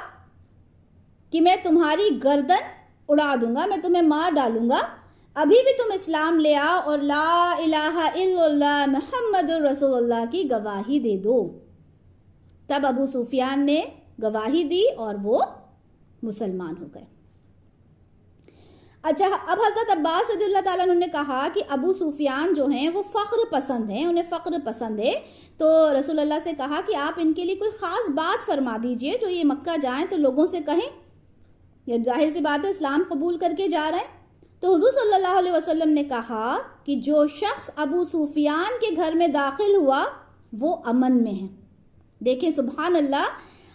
کہ میں تمہاری گردن اڑا دوں گا، میں تمہیں مار ڈالوں گا، ابھی بھی تم اسلام لے آؤ اور لا الہ الا اللہ محمد رسول اللہ کی گواہی دے دو۔ تب ابو سفیان نے گواہی دی اور وہ مسلمان ہو گئے۔ اچھا، اب حضرت عباس رضی اللہ تعالیٰ عنہ نے کہا کہ ابو سفیان جو ہیں وہ فخر پسند ہیں، انہیں فخر پسند ہے، تو رسول اللہ سے کہا کہ آپ ان کے لیے کوئی خاص بات فرما دیجئے، جو یہ مکہ جائیں تو لوگوں سے کہیں، یہ ظاہر سی بات ہے اسلام قبول کر کے جا رہے ہیں۔ تو حضور صلی اللہ علیہ وسلم نے کہا کہ جو شخص ابو سفیان کے گھر میں داخل ہوا وہ امن میں ہے۔ دیکھیں سبحان اللہ،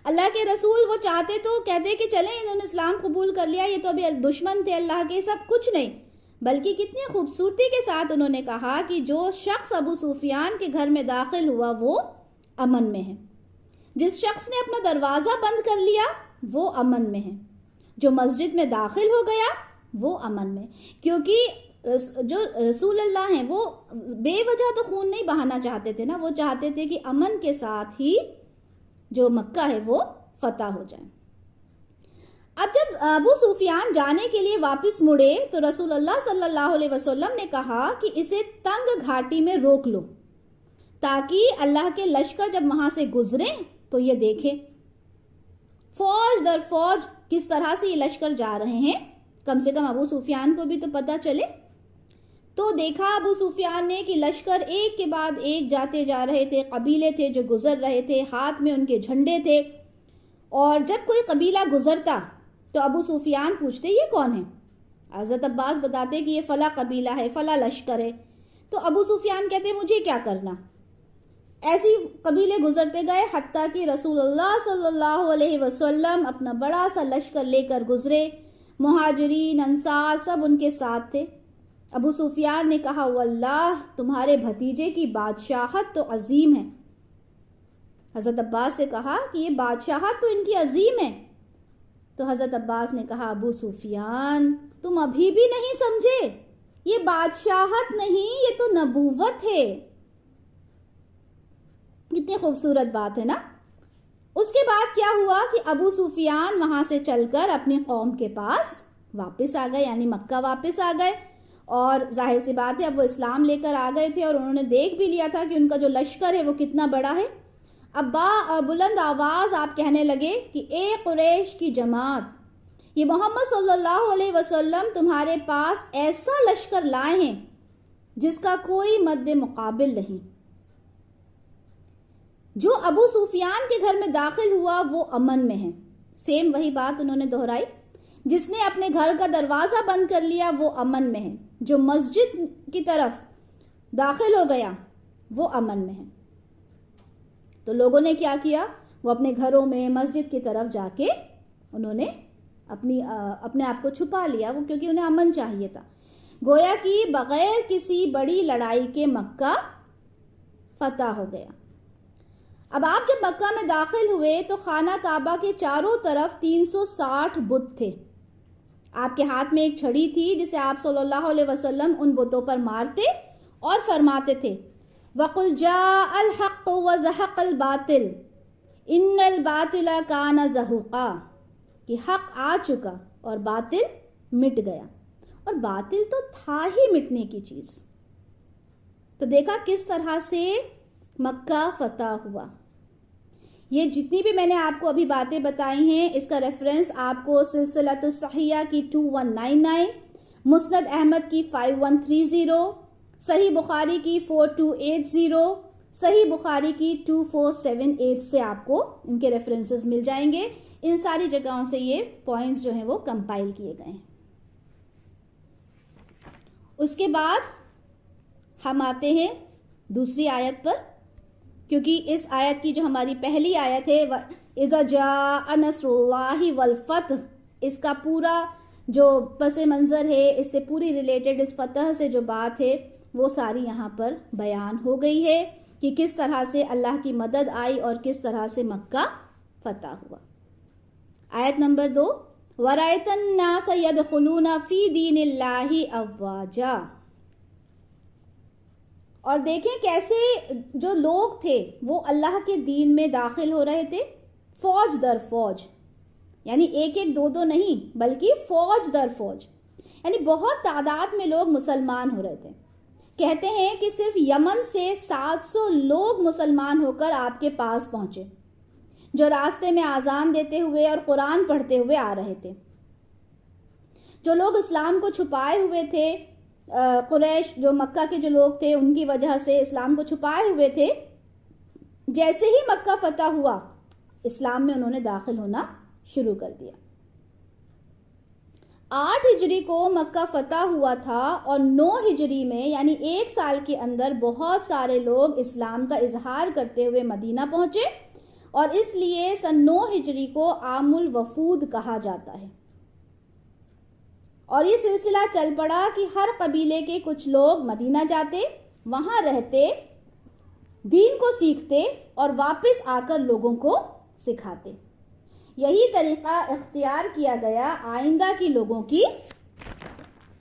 اللہ کے رسول وہ چاہتے تو کہتے کہ چلیں انہوں نے اسلام قبول کر لیا، یہ تو ابھی دشمن تھے اللہ کے، سب کچھ نہیں، بلکہ کتنی خوبصورتی کے ساتھ انہوں نے کہا کہ جو شخص ابو سفیان کے گھر میں داخل ہوا وہ امن میں ہے، جس شخص نے اپنا دروازہ بند کر لیا وہ امن میں ہے، جو مسجد میں داخل ہو گیا وہ امن میں، کیونکہ جو رسول اللہ ہیں وہ بے وجہ تو خون نہیں بہانا چاہتے تھے نا، وہ چاہتے تھے کہ امن کے ساتھ ہی جو مکہ ہے وہ فتح ہو جائے۔ اب جب ابو سفیان جانے کے لیے واپس مڑے تو رسول اللہ صلی اللہ علیہ وسلم نے کہا کہ اسے تنگ گھاٹی میں روک لو تاکہ اللہ کے لشکر جب وہاں سے گزریں تو یہ دیکھیں فوج در فوج کس طرح سے یہ لشکر جا رہے ہیں، کم سے کم ابو سفیان کو بھی تو پتہ چلے۔ تو دیکھا ابو سفیان نے کہ لشکر ایک کے بعد ایک جاتے جا رہے تھے، قبیلے تھے جو گزر رہے تھے، ہاتھ میں ان کے جھنڈے تھے، اور جب کوئی قبیلہ گزرتا تو ابو سفیان پوچھتے یہ کون ہے؟ حضرت عباس بتاتے کہ یہ فلاں قبیلہ ہے، فلاں لشکر ہے۔ تو ابو سفیان کہتے مجھے کیا کرنا؟ ایسی قبیلے گزرتے گئے حتیٰ کہ رسول اللہ صلی اللہ علیہ وسلم اپنا بڑا سا لشکر لے کر گزرے، مہاجرین انصار سب ان کے ساتھ تھے۔ ابو سفیان نے کہا واللہ تمہارے بھتیجے کی بادشاہت تو عظیم ہے۔ حضرت عباس سے کہا کہ یہ بادشاہت تو ان کی عظیم ہے۔ تو حضرت عباس نے کہا ابو سفیان تم ابھی بھی نہیں سمجھے، یہ بادشاہت نہیں، یہ تو نبوت ہے۔ کتنی خوبصورت بات ہے نا۔ اس کے بعد کیا ہوا کہ ابو سفیان وہاں سے چل کر اپنی قوم کے پاس واپس آ گئے، یعنی مکہ واپس آ گئے، اور ظاہر سی بات ہے اب وہ اسلام لے کر آ گئے تھے اور انہوں نے دیکھ بھی لیا تھا کہ ان کا جو لشکر ہے وہ کتنا بڑا ہے۔ اب بلند آواز آپ کہنے لگے کہ اے قریش کی جماعت، یہ محمد صلی اللہ علیہ وسلم تمہارے پاس ایسا لشکر لائے ہیں جس کا کوئی مد مقابل نہیں۔ جو ابو سفیان کے گھر میں داخل ہوا وہ امن میں ہے، سیم وہی بات انہوں نے دہرائی۔ جس نے اپنے گھر کا دروازہ بند کر لیا وہ امن میں ہے، جو مسجد کی طرف داخل ہو گیا وہ امن میں ہے۔ تو لوگوں نے کیا کیا؟ وہ اپنے گھروں میں مسجد کی طرف جا کے انہوں نے اپنے آپ کو چھپا لیا، وہ کیونکہ انہیں امن چاہیے تھا۔ گویا کہ بغیر کسی بڑی لڑائی کے مکہ فتح ہو گیا۔ اب آپ جب مکہ میں داخل ہوئے تو خانہ کعبہ کے چاروں طرف 360 بت تھے۔ آپ کے ہاتھ میں ایک چھڑی تھی جسے آپ صلی اللہ علیہ وسلم ان بتوں پر مارتے اور فرماتے تھے وَقُلْ جَاءَ الْحَقُّ وَزَهَقَ الْبَاطِلُ إِنَّ الْبَاطِلَ كَانَ زَهُوقًا، کہ حق آ چکا اور باطل مٹ گیا، اور باطل تو تھا ہی مٹنے کی چیز۔ تو دیکھا کس طرح سے مکہ فتح ہوا۔ یہ جتنی بھی میں نے آپ کو ابھی باتیں بتائی ہیں اس کا ریفرنس آپ کو سلسلۃ الصحیحہ کی 2199، مسند احمد کی 5130، صحیح بخاری کی 4280، صحیح بخاری کی 2478 سے آپ کو ان کے ریفرنسز مل جائیں گے۔ ان ساری جگہوں سے یہ پوائنٹس جو ہیں وہ کمپائل کیے گئے ہیں۔ اس کے بعد ہم آتے ہیں دوسری آیت پر، کیونکہ اس آیت کی جو ہماری پہلی آیت ہے اذا جاء نصر اللہ والفتح، اس کا پورا جو پس منظر ہے، اس سے پوری ریلیٹڈ اس فتح سے جو بات ہے وہ ساری یہاں پر بیان ہو گئی ہے کہ کس طرح سے اللہ کی مدد آئی اور کس طرح سے مکہ فتح ہوا۔ آیت نمبر 2، وَرَأَيْتَ النَّاسَ يَدْخُلُونَ فِي دِينِ اللَّهِ أَفْوَاجًا، اور دیکھیں کیسے جو لوگ تھے وہ اللہ کے دین میں داخل ہو رہے تھے، فوج در فوج، یعنی ایک ایک دو دو نہیں بلکہ فوج در فوج، یعنی بہت تعداد میں لوگ مسلمان ہو رہے تھے۔ کہتے ہیں کہ صرف یمن سے 700 لوگ مسلمان ہو کر آپ کے پاس پہنچے، جو راستے میں اذان دیتے ہوئے اور قرآن پڑھتے ہوئے آ رہے تھے۔ جو لوگ اسلام کو چھپائے ہوئے تھے، قریش جو مکہ کے جو لوگ تھے ان کی وجہ سے اسلام کو چھپائے ہوئے تھے، جیسے ہی مکہ فتح ہوا اسلام میں انہوں نے داخل ہونا شروع کر دیا۔ 8 ہجری کو مکہ فتح ہوا تھا اور 9 ہجری میں یعنی 1 سال کے اندر بہت سارے لوگ اسلام کا اظہار کرتے ہوئے مدینہ پہنچے، اور اس لیے سن 9 ہجری کو عام الوفود کہا جاتا ہے۔ اور یہ سلسلہ چل پڑا کہ ہر قبیلے کے کچھ لوگ مدینہ جاتے، وہاں رہتے، دین کو سیکھتے اور واپس آ کر لوگوں کو سکھاتے۔ یہی طریقہ اختیار کیا گیا آئندہ کی لوگوں کی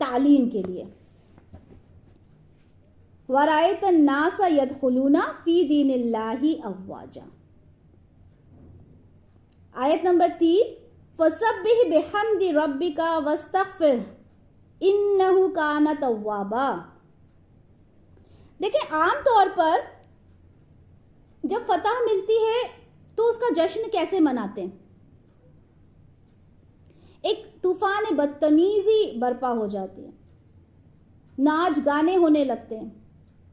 تعلیم کے لیے۔ وَرَأَيْتَ النَّاسَ يَدْخُلُونَ فِي دِينِ اللَّهِ أَفْوَاجًا۔ آیت نمبر 3، فَسَبِّحْ بِحَمْدِ رَبِّكَ وَاسْتَغْفِرْهُ إِنَّهُ كَانَ تَوَّابًا۔ دیکھیں عام طور پر جب فتح ملتی ہے تو اس کا جشن کیسے مناتے ہیں؟ ایک طوفان بدتمیزی برپا ہو جاتی ہے، ناچ گانے ہونے لگتے ہیں،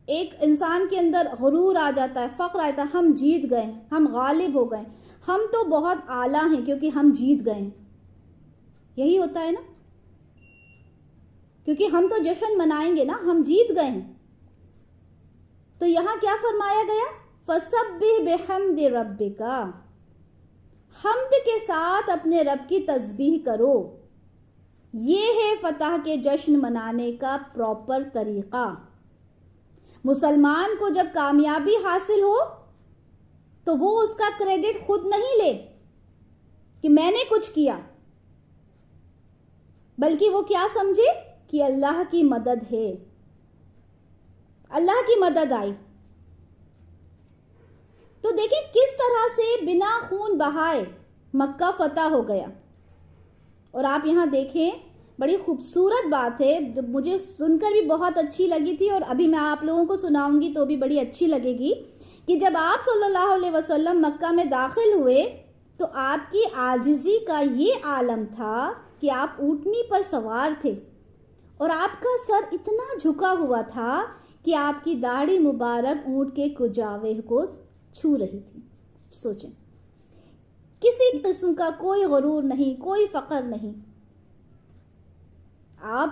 ایک انسان کے اندر غرور آ جاتا ہے، فخر آتا ہے، ہم جیت گئے ہیں، ہم غالب ہو گئے، ہم تو بہت اعلیٰ ہیں کیونکہ ہم جیت گئے ہیں. یہی ہوتا ہے نا، کیونکہ ہم تو جشن منائیں گے نا، ہم جیت گئے ہیں. تو یہاں کیا فرمایا گیا؟ فَسَبِّحْ بِحَمْدِ رَبِّكَ، حمد کے ساتھ اپنے رب کی تسبیح کرو. یہ ہے فتح کے جشن منانے کا پراپر طریقہ. مسلمان کو جب کامیابی حاصل ہو تو وہ اس کا کریڈٹ خود نہیں لے کہ میں نے کچھ کیا، بلکہ وہ کیا سمجھے کہ اللہ کی مدد ہے، اللہ کی مدد آئی. تو دیکھیں کس طرح سے بنا خون بہائے مکہ فتح ہو گیا. اور آپ یہاں دیکھیں، بڑی خوبصورت بات ہے جو مجھے سن کر بھی بہت اچھی لگی تھی، اور ابھی میں آپ لوگوں کو سناؤں گی تو بھی بڑی اچھی لگے گی، کہ جب آپ صلی اللہ علیہ وسلم مکہ میں داخل ہوئے تو آپ کی عاجزی کا یہ عالم تھا کہ آپ اونٹنی پر سوار تھے اور آپ کا سر اتنا جھکا ہوا تھا کہ آپ کی داڑھی مبارک اونٹ کے کجاوے کو چھو رہی تھی. سوچیں، کسی قسم کا کوئی غرور نہیں، کوئی فخر نہیں. آپ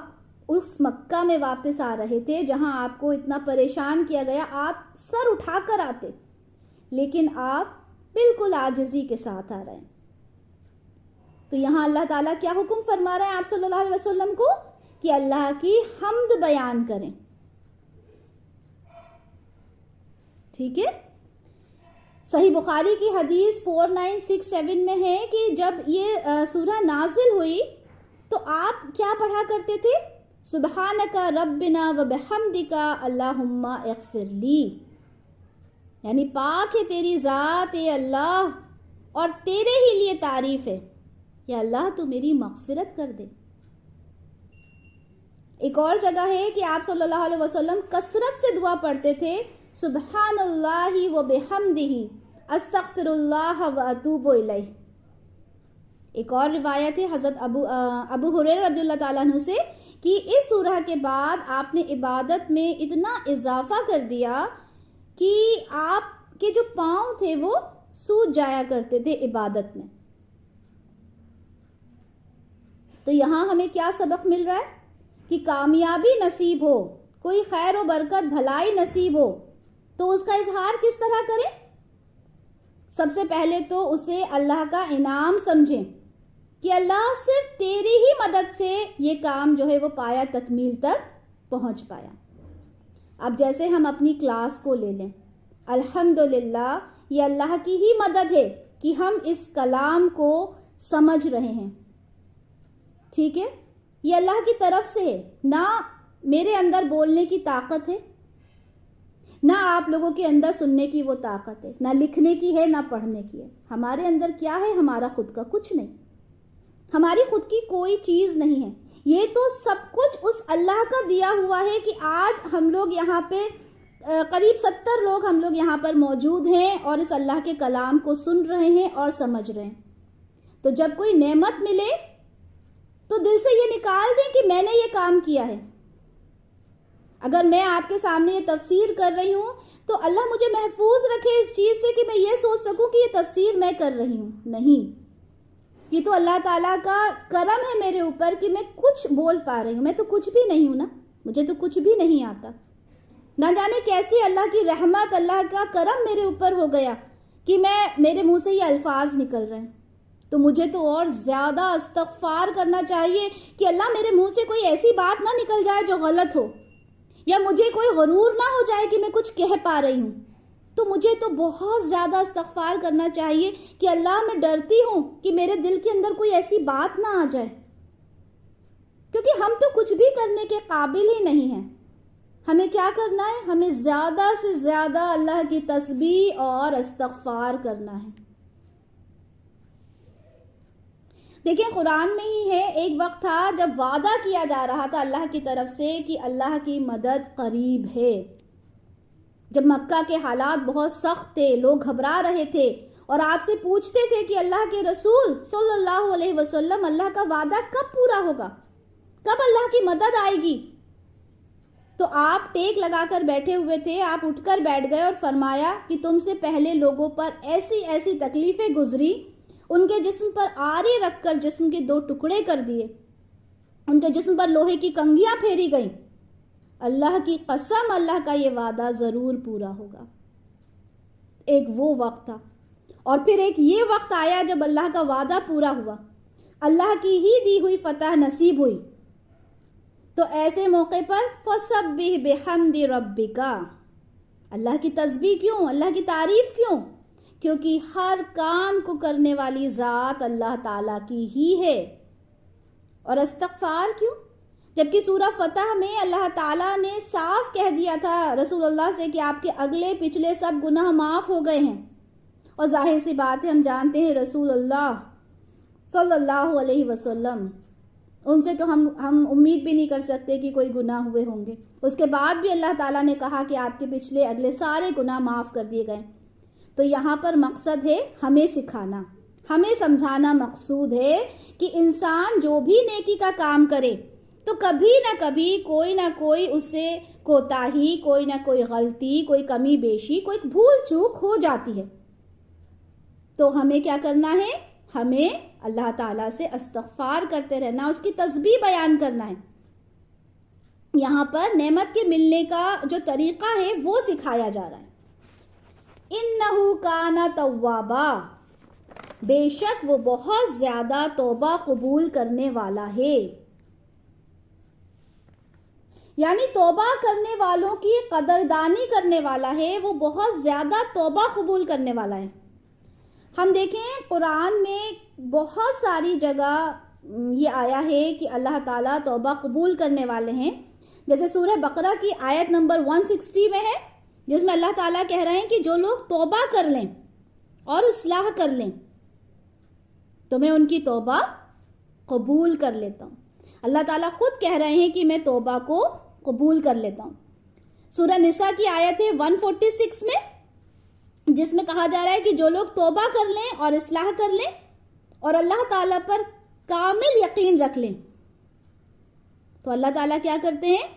اس مکہ میں واپس آ رہے تھے جہاں آپ کو اتنا پریشان کیا گیا، آپ سر اٹھا کر آتے، لیکن آپ بالکل عاجزی کے ساتھ آ رہے ہیں. تو یہاں اللہ تعالیٰ کیا حکم فرما رہے ہیں آپ صلی اللہ علیہ وسلم کو؟ کہ اللہ کی حمد بیان کریں. ٹھیک ہے، صحیح بخاری کی حدیث 4967 میں ہے کہ جب یہ سورہ نازل ہوئی تو آپ کیا پڑھا کرتے تھے؟ سبحانک ربنا و بحمدک اللہم اغفر لی، یعنی پاک ہے تیری ذات اے اللہ اور تیرے ہی لیے تعریف ہے، یا اللہ تو میری مغفرت کر دے. ایک اور جگہ ہے کہ آپ صلی اللہ علیہ وسلم کثرت سے دعا پڑھتے تھے، سبحان اللہ و بحمدہ استغفر اللہ و اتوب الیہ. ایک اور روایت ہے حضرت ابو ہریرہ رضی اللہ تعالیٰ عنہ سے کہ اس سورہ کے بعد آپ نے عبادت میں اتنا اضافہ کر دیا کہ آپ کے جو پاؤں تھے وہ سوج جایا کرتے تھے عبادت میں. تو یہاں ہمیں کیا سبق مل رہا ہے؟ کہ کامیابی نصیب ہو، کوئی خیر و برکت بھلائی نصیب ہو تو اس کا اظہار کس طرح کریں؟ سب سے پہلے تو اسے اللہ کا انعام سمجھیں کہ اللہ صرف تیری ہی مدد سے یہ کام جو ہے وہ پایا، تکمیل تک پہنچ پایا. اب جیسے ہم اپنی کلاس کو لے لیں، الحمدللہ یہ اللہ کی ہی مدد ہے کہ ہم اس کلام کو سمجھ رہے ہیں. ٹھیک ہے، یہ اللہ کی طرف سے ہے، نہ میرے اندر بولنے کی طاقت ہے، نہ آپ لوگوں کے اندر سننے کی وہ طاقت ہے، نہ لکھنے کی ہے، نہ پڑھنے کی ہے. ہمارے اندر کیا ہے؟ ہمارا خود کا کچھ نہیں، ہماری خود کی کوئی چیز نہیں ہے. یہ تو سب کچھ اس اللہ کا دیا ہوا ہے کہ آج ہم لوگ یہاں پہ قریب 70 لوگ ہم لوگ یہاں پر موجود ہیں اور اس اللہ کے کلام کو سن رہے ہیں اور سمجھ رہے ہیں. تو جب کوئی نعمت ملے تو دل سے یہ نکال دیں کہ میں نے یہ کام کیا ہے. اگر میں آپ کے سامنے یہ تفسیر کر رہی ہوں تو اللہ مجھے محفوظ رکھے اس چیز سے کہ میں یہ سوچ سکوں کہ یہ تفسیر میں کر رہی ہوں. نہیں، یہ تو اللہ تعالیٰ کا کرم ہے میرے اوپر کہ میں کچھ بول پا رہی ہوں. میں تو کچھ بھی نہیں ہوں نا، مجھے تو کچھ بھی نہیں آتا. نہ جانے کیسی اللہ کی رحمت، اللہ کا کرم میرے اوپر ہو گیا کہ میرے منہ سے یہ الفاظ نکل رہے ہیں. تو مجھے تو اور زیادہ استغفار کرنا چاہیے کہ اللہ میرے منہ سے کوئی ایسی بات نہ نکل جائے جو غلط ہو، یا مجھے کوئی غرور نہ ہو جائے کہ میں کچھ کہہ پا رہی ہوں. تو مجھے تو بہت زیادہ استغفار کرنا چاہیے کہ اللہ میں ڈرتی ہوں کہ میرے دل کے اندر کوئی ایسی بات نہ آ جائے، کیونکہ ہم تو کچھ بھی کرنے کے قابل ہی نہیں ہیں. ہمیں کیا کرنا ہے؟ ہمیں زیادہ سے زیادہ اللہ کی تسبیح اور استغفار کرنا ہے. دیکھیں قرآن میں ہی ہے، ایک وقت تھا جب وعدہ کیا جا رہا تھا اللہ کی طرف سے کہ اللہ کی مدد قریب ہے. جب مکہ کے حالات بہت سخت تھے، لوگ گھبرا رہے تھے اور آپ سے پوچھتے تھے کہ اللہ کے رسول صلی اللہ علیہ وسلم اللہ کا وعدہ کب پورا ہوگا، کب اللہ کی مدد آئے گی، تو آپ ٹیک لگا کر بیٹھے ہوئے تھے. آپ اٹھ کر بیٹھ گئے اور فرمایا کہ تم سے پہلے لوگوں پر ایسی ایسی تکلیفیں گزری، ان کے جسم پر آرے رکھ کر جسم کے 2 ٹکڑے کر دیے، ان کے جسم پر لوہے کی کنگھیاں پھیری گئیں. اللہ کی قسم اللہ کا یہ وعدہ ضرور پورا ہوگا. ایک وہ وقت تھا، اور پھر ایک یہ وقت آیا جب اللہ کا وعدہ پورا ہوا، اللہ کی ہی دی ہوئی فتح نصیب ہوئی. تو ایسے موقع پر فَسَبِّحْ بِحَمْدِ رَبِّكَ، اللہ کی تسبیح کیوں، اللہ کی تعریف کیوں؟ کیونکہ ہر کام کو کرنے والی ذات اللہ تعالیٰ کی ہی ہے. اور استغفار کیوں؟ جبکہ سورہ فتح میں اللہ تعالیٰ نے صاف کہہ دیا تھا رسول اللہ سے کہ آپ کے اگلے پچھلے سب گناہ معاف ہو گئے ہیں. اور ظاہر سی بات ہے، ہم جانتے ہیں رسول اللہ صلی اللہ علیہ وسلم، ان سے تو ہم امید بھی نہیں کر سکتے کہ کوئی گناہ ہوئے ہوں گے. اس کے بعد بھی اللہ تعالیٰ نے کہا کہ آپ کے پچھلے اگلے سارے گناہ معاف کر دیے گئے. تو یہاں پر مقصد ہے ہمیں سکھانا، ہمیں سمجھانا مقصود ہے کہ انسان جو بھی نیکی کا کام کرے تو کبھی نہ کبھی کوئی نہ کوئی اس سے کوتاہی، کوئی نہ کوئی غلطی، کوئی کمی بیشی، کوئی بھول چوک ہو جاتی ہے. تو ہمیں کیا کرنا ہے؟ ہمیں اللہ تعالیٰ سے استغفار کرتے رہنا، اس کی تسبیح بیان کرنا ہے. یہاں پر نعمت کے ملنے کا جو طریقہ ہے وہ سکھایا جا رہا ہے. اِنَّهُ كَانَ تَوَّابًا، بے شک وہ بہت زیادہ توبہ قبول کرنے والا ہے. یعنی توبہ کرنے والوں کی قدردانی کرنے والا ہے، وہ بہت زیادہ توبہ قبول کرنے والا ہے. ہم دیکھیں قرآن میں بہت ساری جگہ یہ آیا ہے کہ اللہ تعالیٰ توبہ قبول کرنے والے ہیں. جیسے سورہ بقرہ کی آیت نمبر 160 میں ہے، جس میں اللہ تعالیٰ کہہ رہے ہیں کہ جو لوگ توبہ کر لیں اور اصلاح کر لیں تو میں ان کی توبہ قبول کر لیتا ہوں. اللہ تعالیٰ خود کہہ رہے ہیں کہ میں توبہ کو قبول کر لیتا ہوں. سورہ نساء کی آیت ہے 146 میں، جس میں کہا جا رہا ہے کہ جو لوگ توبہ کر لیں اور اصلاح کر لیں اور اللہ تعالیٰ پر کامل یقین رکھ لیں تو اللہ تعالیٰ کیا کرتے ہیں؟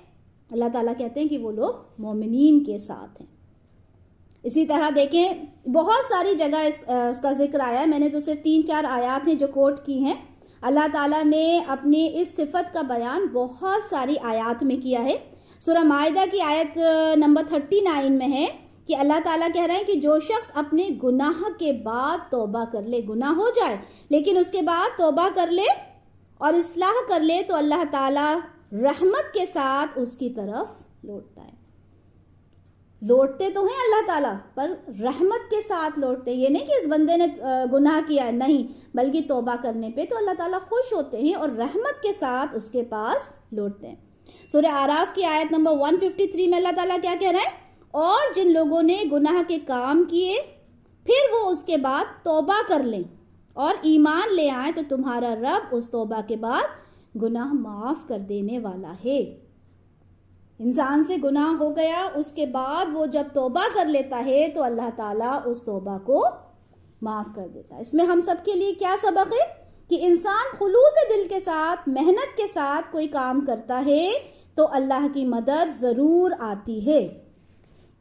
اللہ تعالیٰ کہتے ہیں کہ وہ لوگ مومنین کے ساتھ ہیں. اسی طرح دیکھیں بہت ساری جگہ اس کا ذکر آیا ہے. میں نے تو صرف 3-4 آیات ہیں جو کوٹ کی ہیں. اللہ تعالیٰ نے اپنی اس صفت کا بیان بہت ساری آیات میں کیا ہے. سورہ مائدہ کی آیت نمبر 39 میں ہے کہ اللہ تعالیٰ کہہ رہے ہیں کہ جو شخص اپنے گناہ کے بعد توبہ کر لے، گناہ ہو جائے لیکن اس کے بعد توبہ کر لے اور اصلاح کر لے تو اللہ تعالیٰ رحمت کے ساتھ اس کی طرف لوٹتا ہے. لوٹتے تو ہیں اللہ تعالیٰ پر رحمت کے ساتھ لوٹتے. یہ نہیں کہ اس بندے نے گناہ کیا ہے، نہیں، بلکہ توبہ کرنے پہ تو اللہ تعالیٰ خوش ہوتے ہیں اور رحمت کے ساتھ اس کے پاس لوٹتے ہیں. سورہ اعراف کی آیت نمبر 153 میں اللہ تعالیٰ کیا کہہ رہے ہیں؟ اور جن لوگوں نے گناہ کے کام کیے پھر وہ اس کے بعد توبہ کر لیں اور ایمان لے آئیں تو تمہارا رب اس توبہ کے بعد گناہ معاف کر دینے والا ہے. انسان سے گناہ ہو گیا، اس کے بعد وہ جب توبہ کر لیتا ہے تو اللہ تعالیٰ اس توبہ کو معاف کر دیتا ہے. اس میں ہم سب کے لیے کیا سبق ہے کہ انسان خلوص دل کے ساتھ، محنت کے ساتھ کوئی کام کرتا ہے تو اللہ کی مدد ضرور آتی ہے.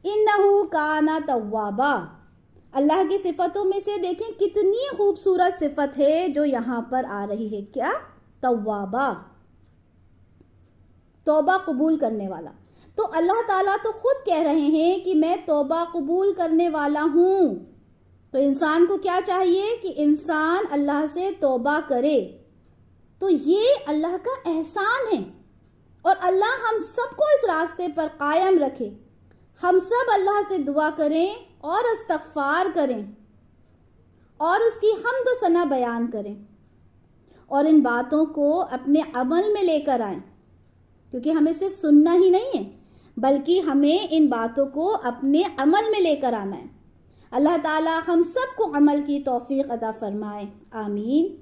اِنَّهُ كَانَ تَوَّابًا، اللہ کی صفتوں میں سے دیکھیں کتنی خوبصورت صفت ہے جو یہاں پر آ رہی ہے. کیا؟ توابا، توبہ قبول کرنے والا. تو اللہ تعالیٰ تو خود کہہ رہے ہیں کہ میں توبہ قبول کرنے والا ہوں. تو انسان کو کیا چاہیے کہ انسان اللہ سے توبہ کرے. تو یہ اللہ کا احسان ہے اور اللہ ہم سب کو اس راستے پر قائم رکھے. ہم سب اللہ سے دعا کریں اور استغفار کریں اور اس کی حمد و ثنا بیان کریں اور ان باتوں کو اپنے عمل میں لے کر آئیں، کیونکہ ہمیں صرف سننا ہی نہیں ہے بلکہ ہمیں ان باتوں کو اپنے عمل میں لے کر آنا ہے. اللہ تعالی ہم سب کو عمل کی توفیق عطا فرمائے. آمین.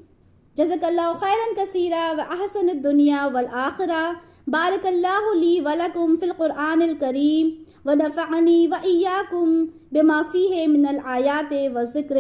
جزاک اللہ خیرا کثیرا واحسن الدنیا والآخرہ. بارک اللہ لی ولکم فی القرآن الکریم ونفعنی وإیاکم بما فیہ من الآیات و ذکر